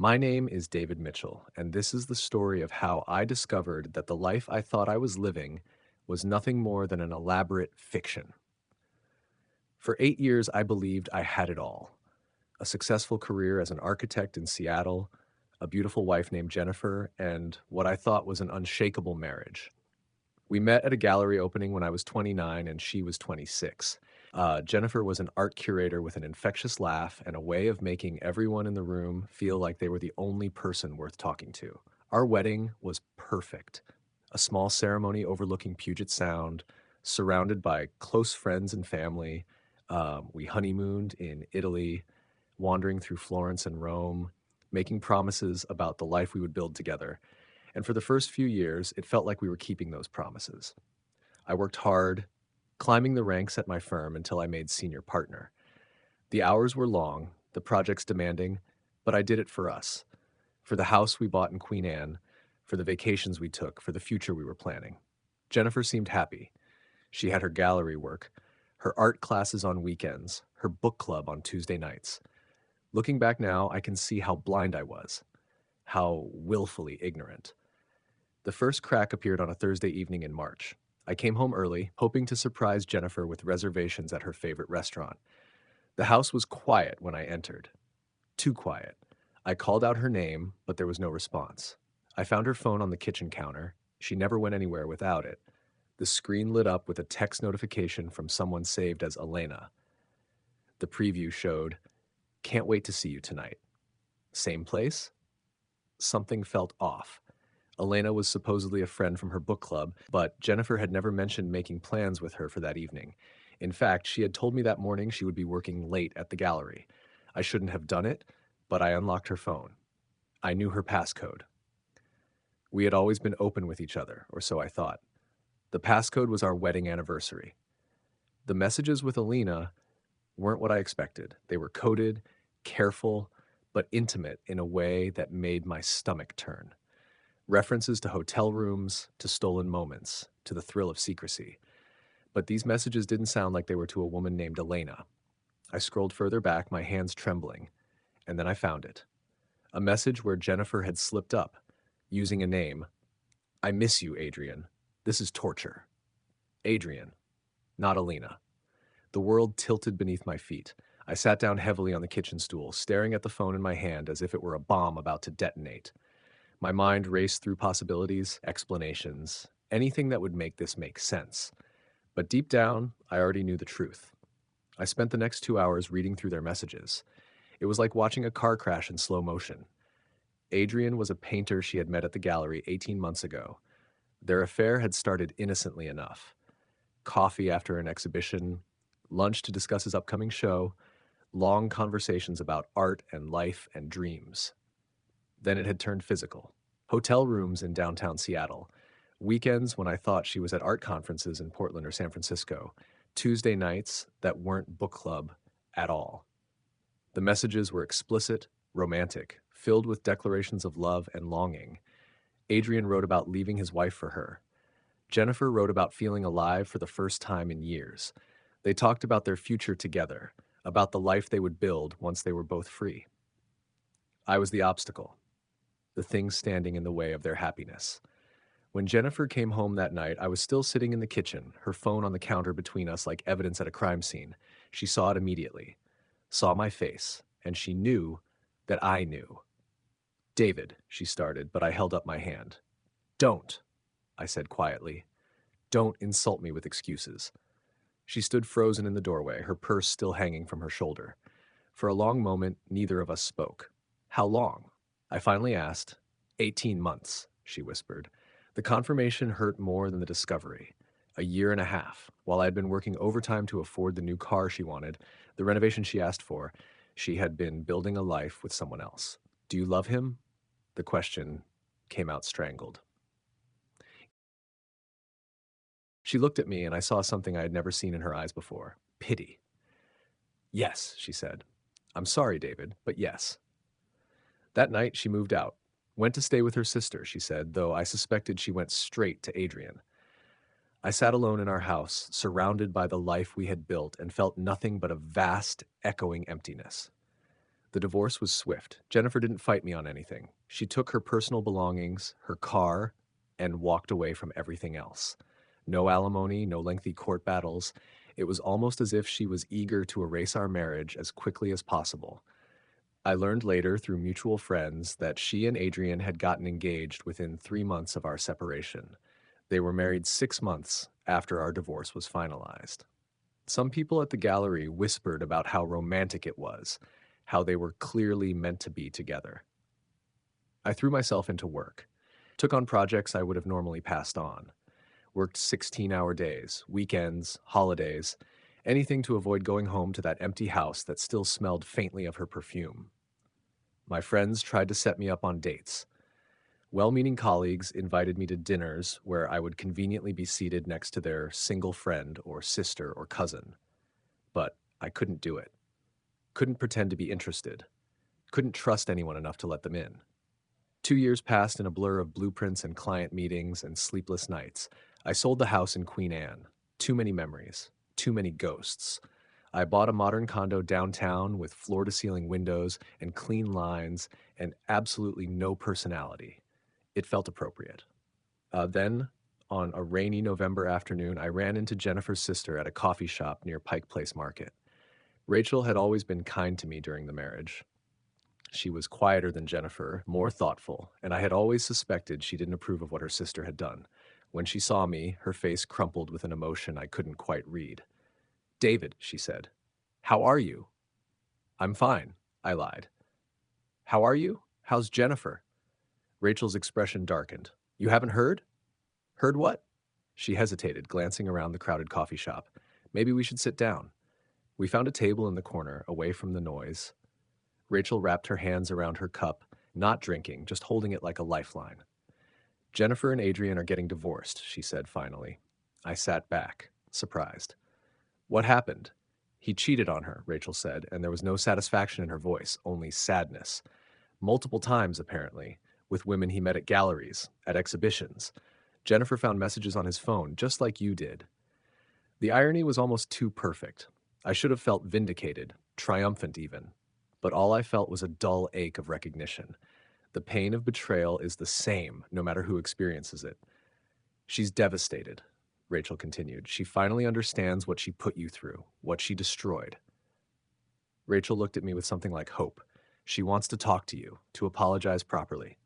My name is David Mitchell, and this is the story of how I discovered that the life I thought I was living was nothing more than an elaborate fiction. For 8 years, I believed I had it all: a successful career as an architect in Seattle, a beautiful wife named Jennifer, and what I thought was an unshakable marriage. We met at a gallery opening when I was 29 and she was 26. Jennifer was an art curator with an infectious laugh and a way of making everyone in the room feel like they were the only person worth talking to. Our wedding was perfect. A small ceremony overlooking Puget Sound, surrounded by close friends and family. We honeymooned in Italy, wandering through Florence and Rome, making promises about the life we would build together. And for the first few years, it felt like we were keeping those promises. I worked hard, climbing the ranks at my firm until I made senior partner. The hours were long, the projects demanding, but I did it for us, for the house we bought in Queen Anne, for the vacations we took, for the future we were planning. Jennifer seemed happy. She had her gallery work, her art classes on weekends, her book club on Tuesday nights. Looking back now, I can see how blind I was, how willfully ignorant. The first crack appeared on a Thursday evening in March. I came home early, hoping to surprise Jennifer with reservations at her favorite restaurant. The house was quiet when I entered. Too quiet. I called out her name, but there was no response. I found her phone on the kitchen counter. She never went anywhere without it. The screen lit up with a text notification from someone saved as Elena. The preview showed, "Can't wait to see you tonight." Same place? Something felt off. Elena was supposedly a friend from her book club, but Jennifer had never mentioned making plans with her for that evening. In fact, she had told me that morning she would be working late at the gallery. I shouldn't have done it, but I unlocked her phone. I knew her passcode. We had always been open with each other, or so I thought. The passcode was our wedding anniversary. The messages with Elena weren't what I expected. They were coded, careful, but intimate in a way that made my stomach turn. References to hotel rooms, to stolen moments, to the thrill of secrecy. But these messages didn't sound like they were to a woman named Elena. I scrolled further back, my hands trembling, and then I found it. A message where Jennifer had slipped up, using a name. "I miss you, Adrian. This is torture." Adrian, not Elena. The world tilted beneath my feet. I sat down heavily on the kitchen stool, staring at the phone in my hand as if it were a bomb about to detonate. My mind raced through possibilities, explanations, anything that would make this make sense. But deep down, I already knew the truth. I spent the next 2 hours reading through their messages. It was like watching a car crash in slow motion. Adrian was a painter she had met at the gallery 18 months ago. Their affair had started innocently enough. Coffee after an exhibition, lunch to discuss his upcoming show, long conversations about art and life and dreams. Then it had turned physical. Hotel rooms in downtown Seattle. Weekends when I thought she was at art conferences in Portland or San Francisco. Tuesday nights that weren't book club at all. The messages were explicit, romantic, filled with declarations of love and longing. Adrian wrote about leaving his wife for her. Jennifer wrote about feeling alive for the first time in years. They talked about their future together, about the life they would build once they were both free. I was the obstacle, the thing standing in the way of their happiness. When Jennifer came home that night, I was still sitting in the kitchen, her phone on the counter between us like evidence at a crime scene. She saw it immediately, saw my face, and she knew that I knew. "David," she started, but I held up my hand. "Don't," I said quietly. "Don't insult me with excuses." She stood frozen in the doorway, her purse still hanging from her shoulder. For a long moment, neither of us spoke. "How long?" I finally asked. 18 months, she whispered. The confirmation hurt more than the discovery. A year and a half. While I had been working overtime to afford the new car she wanted, the renovation she asked for, she had been building a life with someone else. "Do you love him?" The question came out strangled. She looked at me and I saw something I had never seen in her eyes before. Pity. "Yes," she said. "I'm sorry, David, but yes." That night she moved out. Went to stay with her sister, she said, though I suspected she went straight to Adrian. I sat alone in our house, surrounded by the life we had built, and felt nothing but a vast, echoing emptiness. The divorce was swift. Jennifer didn't fight me on anything. She took her personal belongings, her car, and walked away from everything else. No alimony, no lengthy court battles. It was almost as if she was eager to erase our marriage as quickly as possible. I learned later through mutual friends that she and Adrian had gotten engaged within 3 months of our separation. They were married 6 months after our divorce was finalized. Some people at the gallery whispered about how romantic it was, how they were clearly meant to be together. I threw myself into work, took on projects I would have normally passed on, worked 16-hour days, weekends, holidays, anything to avoid going home to that empty house that still smelled faintly of her perfume. My friends tried to set me up on dates. Well-meaning colleagues invited me to dinners where I would conveniently be seated next to their single friend or sister or cousin. But I couldn't do it. Couldn't pretend to be interested. Couldn't trust anyone enough to let them in. 2 years passed in a blur of blueprints and client meetings and sleepless nights. I sold the house in Queen Anne. Too many memories. Too many ghosts. I bought a modern condo downtown with floor-to-ceiling windows and clean lines and absolutely no personality. It felt appropriate. Then, on a rainy November afternoon, I ran into Jennifer's sister at a coffee shop near Pike Place Market. Rachel had always been kind to me during the marriage. She was quieter than Jennifer, more thoughtful, and I had always suspected she didn't approve of what her sister had done. When she saw me, her face crumpled with an emotion I couldn't quite read. "David," she said, "how are you?" "I'm fine," I lied. "How are you? How's Jennifer?" Rachel's expression darkened. "You haven't heard?" "Heard what?" She hesitated, glancing around the crowded coffee shop. "Maybe we should sit down." We found a table in the corner, away from the noise. Rachel wrapped her hands around her cup, not drinking, just holding it like a lifeline. "Jennifer and Adrian are getting divorced," she said finally. I sat back, surprised. "What happened?" "He cheated on her," Rachel said, and there was no satisfaction in her voice, only sadness. Multiple times, apparently, with women he met at galleries, at exhibitions. Jennifer found messages on his phone, just like you did. The irony was almost too perfect. I should have felt vindicated, triumphant even. But all I felt was a dull ache of recognition. The pain of betrayal is the same, no matter who experiences it. "She's devastated," Rachel continued. "She finally understands what she put you through, what she destroyed." Rachel looked at me with something like hope. "She wants to talk to you, to apologize properly."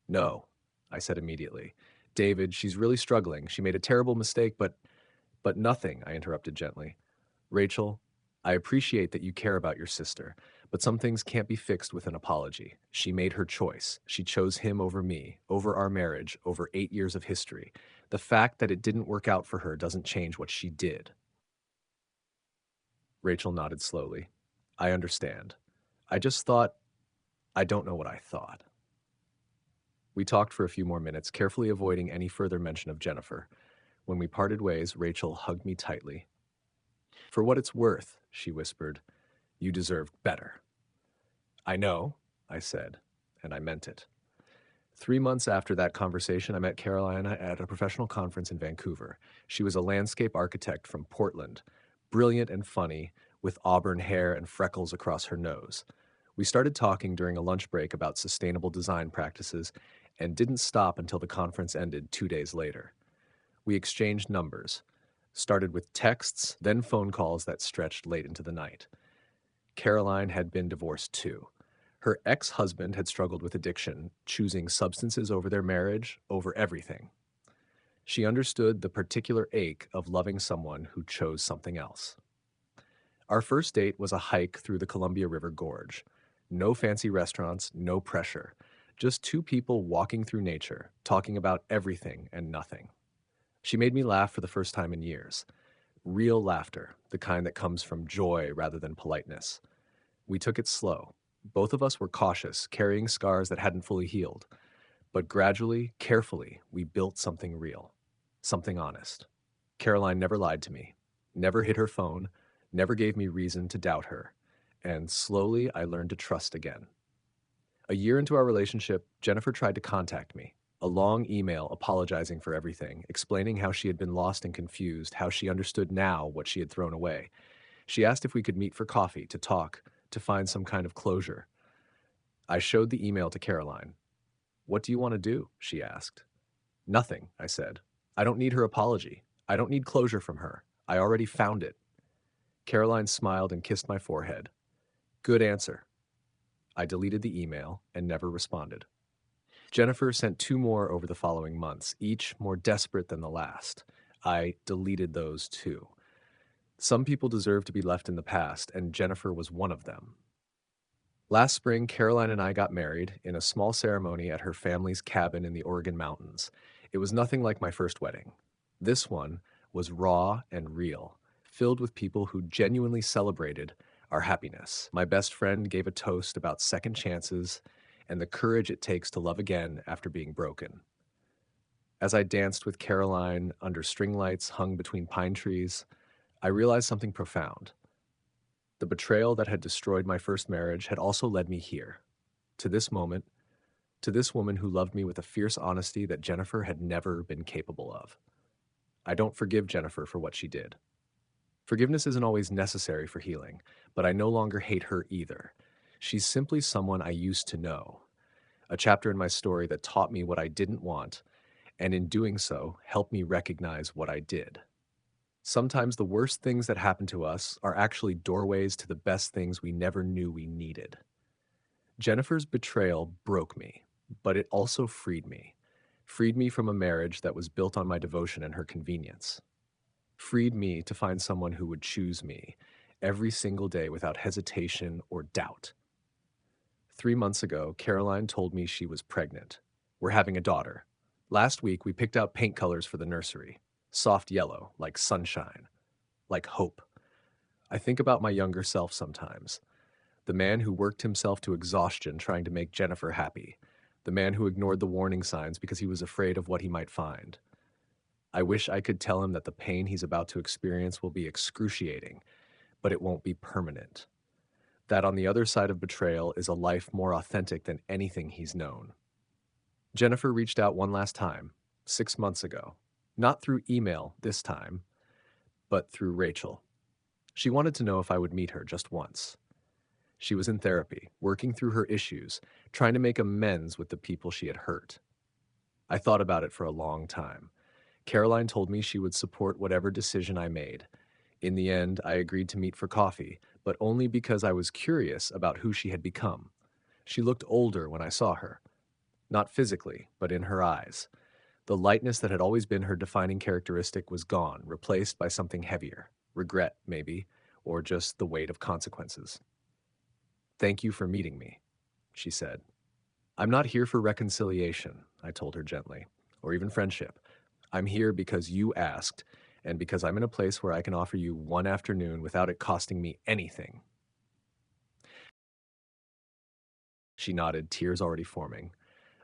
"No," I said immediately. "David, she's really struggling. She made a terrible mistake, but nothing," I interrupted gently. "Rachel, I appreciate that you care about your sister, but some things can't be fixed with an apology. She made her choice. She chose him over me, over our marriage, over 8 years of history. The fact that it didn't work out for her doesn't change what she did." Rachel nodded slowly. "I understand. I just thought, I don't know what I thought." We talked for a few more minutes, carefully avoiding any further mention of Jennifer. When we parted ways, Rachel hugged me tightly. "For what it's worth," she whispered, "you deserved better." "I know," I said, and I meant it. 3 months after that conversation, I met Carolina at a professional conference in Vancouver. She was a landscape architect from Portland, brilliant and funny, with auburn hair and freckles across her nose. We started talking during a lunch break about sustainable design practices and didn't stop until the conference ended 2 days later. We exchanged numbers, started with texts, then phone calls that stretched late into the night. Caroline had been divorced too. Her ex-husband had struggled with addiction, choosing substances over their marriage, over everything. She understood the particular ache of loving someone who chose something else. Our first date was a hike through the Columbia River Gorge. No fancy restaurants, no pressure. Just two people walking through nature, talking about everything and nothing. She made me laugh for the first time in years. Real laughter, the kind that comes from joy rather than politeness. We took it slow. Both of us were cautious, carrying scars that hadn't fully healed. But gradually, carefully, we built something real, something honest. Caroline never lied to me, never hid her phone, never gave me reason to doubt her. And slowly, I learned to trust again. A year into our relationship, Jennifer tried to contact me. A long email apologizing for everything, explaining how she had been lost and confused, how she understood now what she had thrown away. She asked if we could meet for coffee, to talk, to find some kind of closure. I showed the email to Caroline. "What do you want to do?" she asked. "Nothing," I said. "I don't need her apology. I don't need closure from her. I already found it." Caroline smiled and kissed my forehead. "Good answer." I deleted the email and never responded. Jennifer sent two more over the following months, each more desperate than the last. I deleted those too. Some people deserve to be left in the past, and Jennifer was one of them. Last spring, Caroline and I got married in a small ceremony at her family's cabin in the Oregon mountains. It was nothing like my first wedding. This one was raw and real, filled with people who genuinely celebrated our happiness. My best friend gave a toast about second chances and the courage it takes to love again after being broken. As I danced with Caroline under string lights hung between pine trees, I realized something profound. The betrayal that had destroyed my first marriage had also led me here, to this moment, to this woman who loved me with a fierce honesty that Jennifer had never been capable of. I don't forgive Jennifer for what she did. Forgiveness isn't always necessary for healing, but I no longer hate her either. She's simply someone I used to know, a chapter in my story that taught me what I didn't want, and in doing so, helped me recognize what I did. Sometimes the worst things that happen to us are actually doorways to the best things we never knew we needed. Jennifer's betrayal broke me, but it also freed me from a marriage that was built on my devotion and her convenience, freed me to find someone who would choose me every single day without hesitation or doubt. 3 months ago, Caroline told me she was pregnant. We're having a daughter. Last week, we picked out paint colors for the nursery. Soft yellow, like sunshine, like hope. I think about my younger self sometimes. The man who worked himself to exhaustion trying to make Jennifer happy. The man who ignored the warning signs because he was afraid of what he might find. I wish I could tell him that the pain he's about to experience will be excruciating, but it won't be permanent. That on the other side of betrayal is a life more authentic than anything he's known. Jennifer reached out one last time, 6 months ago. Not through email this time, but through Rachel. She wanted to know if I would meet her just once. She was in therapy, working through her issues, trying to make amends with the people she had hurt. I thought about it for a long time. Caroline told me she would support whatever decision I made. In the end, I agreed to meet for coffee, but only because I was curious about who she had become. She looked older when I saw her. Not physically, but in her eyes. The lightness that had always been her defining characteristic was gone, replaced by something heavier. Regret, maybe, or just the weight of consequences. "Thank you for meeting me," she said. "I'm not here for reconciliation," I told her gently, "or even friendship. I'm here because you asked, and because I'm in a place where I can offer you one afternoon without it costing me anything." She nodded, tears already forming.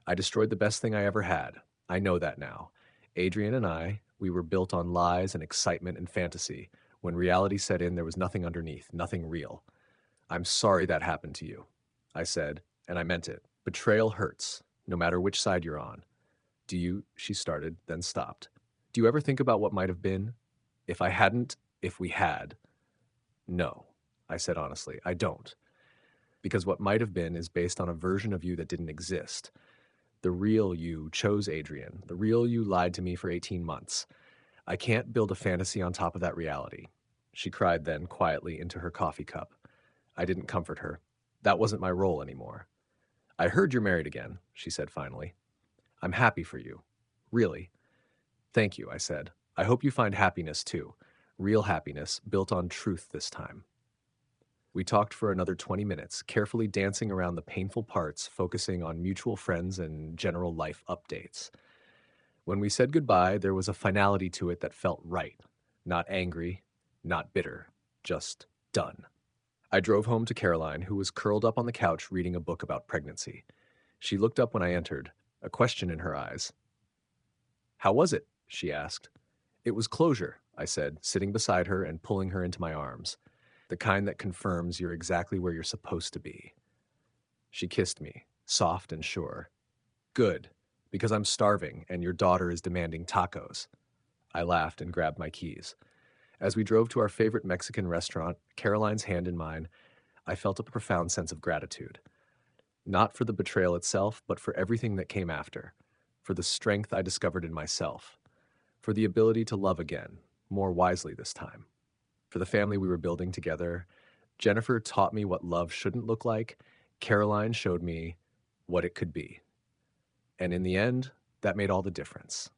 "I destroyed the best thing I ever had. I know that now. Adrian and I, we were built on lies and excitement and fantasy. When reality set in, there was nothing underneath, nothing real. I'm sorry that happened to you," I said, and I meant it. Betrayal hurts, no matter which side you're on. She started, then stopped. "Do you ever think about what might have been? If I hadn't, if we had?" "No," I said honestly, "I don't. Because what might have been is based on a version of you that didn't exist. The real you chose Adrian. The real you lied to me for 18 months. I can't build a fantasy on top of that reality." She cried then, quietly, into her coffee cup. I didn't comfort her. That wasn't my role anymore. "I heard you're married again," she said finally. "I'm happy for you. Really." "Thank you," I said. "I hope you find happiness too. Real happiness, built on truth this time." We talked for another 20 minutes, carefully dancing around the painful parts, focusing on mutual friends and general life updates. When we said goodbye, there was a finality to it that felt right. Not angry, not bitter, just done. I drove home to Caroline, who was curled up on the couch reading a book about pregnancy. She looked up when I entered, a question in her eyes. "How was it?" she asked. "It was closure," I said, sitting beside her and pulling her into my arms. "The kind that confirms you're exactly where you're supposed to be." She kissed me, soft and sure. "Good, because I'm starving and your daughter is demanding tacos." I laughed and grabbed my keys. As we drove to our favorite Mexican restaurant, Caroline's hand in mine, I felt a profound sense of gratitude. not for the betrayal itself, but for everything that came after, for the strength I discovered in myself, for the ability to love again, more wisely this time, for the family we were building together. Jennifer taught me what love shouldn't look like. Caroline showed me what it could be. And in the end, that made all the difference.